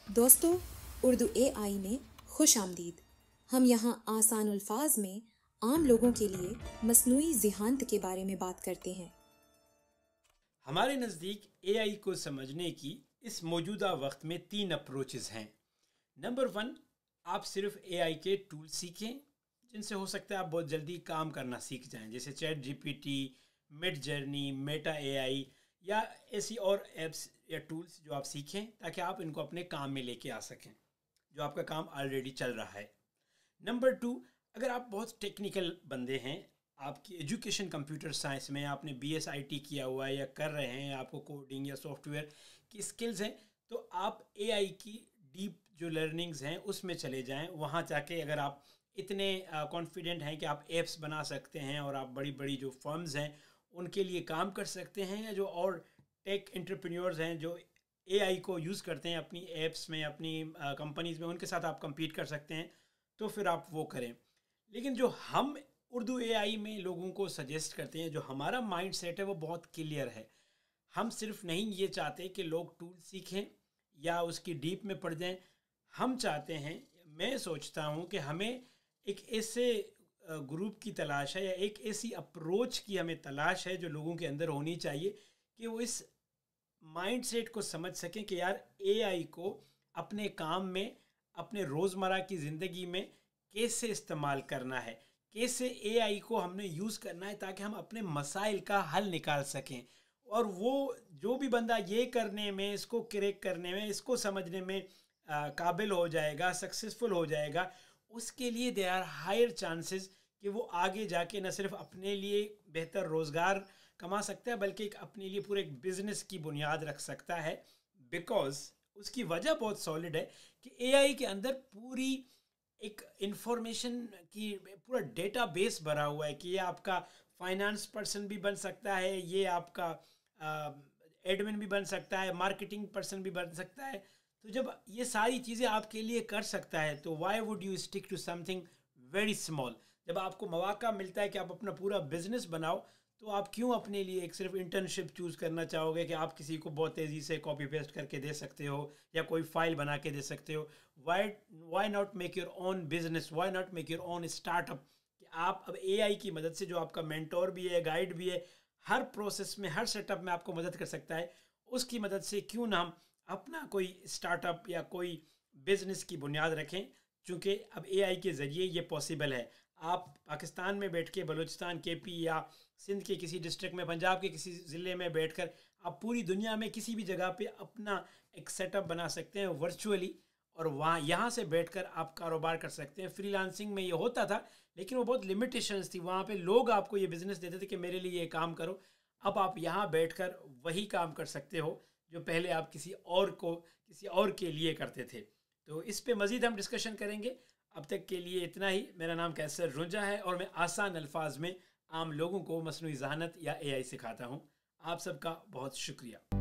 دوستو، اردو اے آئی میں خوش آمدید۔ ہم یہاں آسان الفاظ میں عام لوگوں کے لیے مصنوعی ذہانت کے بارے میں بات کرتے ہیں۔ ہمارے نزدیک اے آئی کو سمجھنے کی اس موجودہ وقت میں 3 اپروچز ہیں۔ نمبر 1، آپ صرف اے آئی کے ٹول سیکھیں جن سے ہو سکتا ہے آپ بہت جلدی کام کرنا سیکھ جائیں، جیسے chat G P T, Midjourney, Meta A I یا ایسی اور ایپس یا ٹولز جو آپ سیکھیں تاکہ آپ ان کو اپنے کام میں لے کے آ سکیں جو آپ کا کام آلریڈی چل رہا ہے۔ نمبر 2، اگر آپ بہت ٹیکنیکل بندے ہیں، آپ کی ایجوکیشن کمپیوٹر سائنس میں، آپ نے بی ایس آئی ٹی کیا ہوا ہے یا کر رہے ہیں، آپ کو کوڈنگ یا سافٹ ویئر کی اسکلز ہیں، تو آپ اے آئی کی ڈیپ جو لرننگز ہیں اس میں چلے جائیں۔ وہاں جا کے اگر آپ اتنے کانفیڈنٹ ہیں کہ آپ ایپس بنا سکتے ہیں اور آپ بڑی بڑی جو فرمز ہیں ان کے لیے کام کر سکتے ہیں، یا جو اور ٹیک انٹرپرینیورز ہیں جو اے آئی کو یوز کرتے ہیں اپنی ایپس میں، اپنی کمپنیز میں، ان کے ساتھ آپ کمپیٹ کر سکتے ہیں، تو پھر آپ وہ کریں۔ لیکن جو ہم اردو اے آئی میں لوگوں کو سجیسٹ کرتے ہیں، جو ہمارا مائنڈ سیٹ ہے وہ بہت کلیئر ہے۔ ہم صرف نہیں یہ چاہتے کہ لوگ ٹول سیکھیں یا اس کی ڈیپ میں پڑ جائیں، ہم چاہتے ہیں، میں سوچتا ہوں کہ ہمیں ایک ایسے گروپ کی تلاش ہے یا ایک ایسی اپروچ کی ہمیں تلاش ہے جو لوگوں کے اندر ہونی چاہیے کہ وہ اس مائنڈ سیٹ کو سمجھ سکیں کہ یار اے آئی کو اپنے کام میں، اپنے روزمرہ کی زندگی میں کیسے استعمال کرنا ہے، کیسے اے آئی کو ہم نے یوز کرنا ہے تاکہ ہم اپنے مسائل کا حل نکال سکیں۔ اور وہ جو بھی بندہ یہ کرنے میں، اس کو کریک کرنے میں، اس کو سمجھنے میں قابل ہو جائے گا، سکسیزفل ہو جائے گا، اس کے لیے دے آر ہائر چانسز کہ وہ آگے جا کے نہ صرف اپنے لیے بہتر روزگار کما سکتا ہے بلکہ ایک اپنے لیے پورے ایک بزنس کی بنیاد رکھ سکتا ہے۔ بیکاز اس کی وجہ بہت سالڈ ہے کہ اے آئی کے اندر پوری ایک انفارمیشن کی پورا ڈیٹا بیس بھرا ہوا ہے کہ یہ آپ کا فائنانس پرسن بھی بن سکتا ہے، یہ آپ کا ایڈمن بھی بن سکتا ہے، مارکیٹنگ پرسن بھی بن سکتا ہے۔ تو جب یہ ساری چیزیں آپ کے لیے کر سکتا ہے تو why would you stick to something very small? جب آپ کو مواقع ملتا ہے کہ آپ اپنا پورا بزنس بناؤ تو آپ کیوں اپنے لیے ایک صرف انٹرنشپ چوز کرنا چاہو گے کہ آپ کسی کو بہت تیزی سے کاپی پیسٹ کر کے دے سکتے ہو یا کوئی فائل بنا کے دے سکتے ہو؟ Why not make your own business, why not make your own startup کہ آپ اب اے آئی کی مدد سے، جو آپ کا مینٹور بھی ہے، گائیڈ بھی ہے، ہر پروسیس میں، ہر سیٹ اپ میں آپ کو مدد کر سکتا ہے، اس کی مدد سے کیوں نہ ہم اپنا کوئی اسٹارٹ اپ یا کوئی بزنس کی بنیاد رکھیں؟ چونکہ اب اے آئی کے ذریعے یہ پاسبل ہے۔ آپ پاکستان میں بیٹھ کے، بلوچستان، کے پی یا سندھ کے کسی ڈسٹرکٹ میں، پنجاب کے کسی ضلع میں بیٹھ کر آپ پوری دنیا میں کسی بھی جگہ پہ اپنا ایک سیٹ اپ بنا سکتے ہیں ورچولی، اور وہاں یہاں سے بیٹھ کر آپ کاروبار کر سکتے ہیں۔ فری لانسنگ میں یہ ہوتا تھا لیکن وہ بہت لمیٹیشنز تھی، وہاں پہ لوگ آپ کو یہ بزنس دیتے تھے کہ میرے لیے یہ کام کرو۔ اب آپ یہاں بیٹھ کر وہی کام کر سکتے ہو جو پہلے آپ کسی اور کے لیے کرتے تھے۔ تو اس پہ مزید ہم ڈسکشن کریں گے۔ اب تک کے لیے اتنا ہی۔ میرا نام کیسر رنجا ہے اور میں آسان الفاظ میں عام لوگوں کو مصنوعی ذہانت یا اے آئی سکھاتا ہوں۔ آپ سب کا بہت شکریہ۔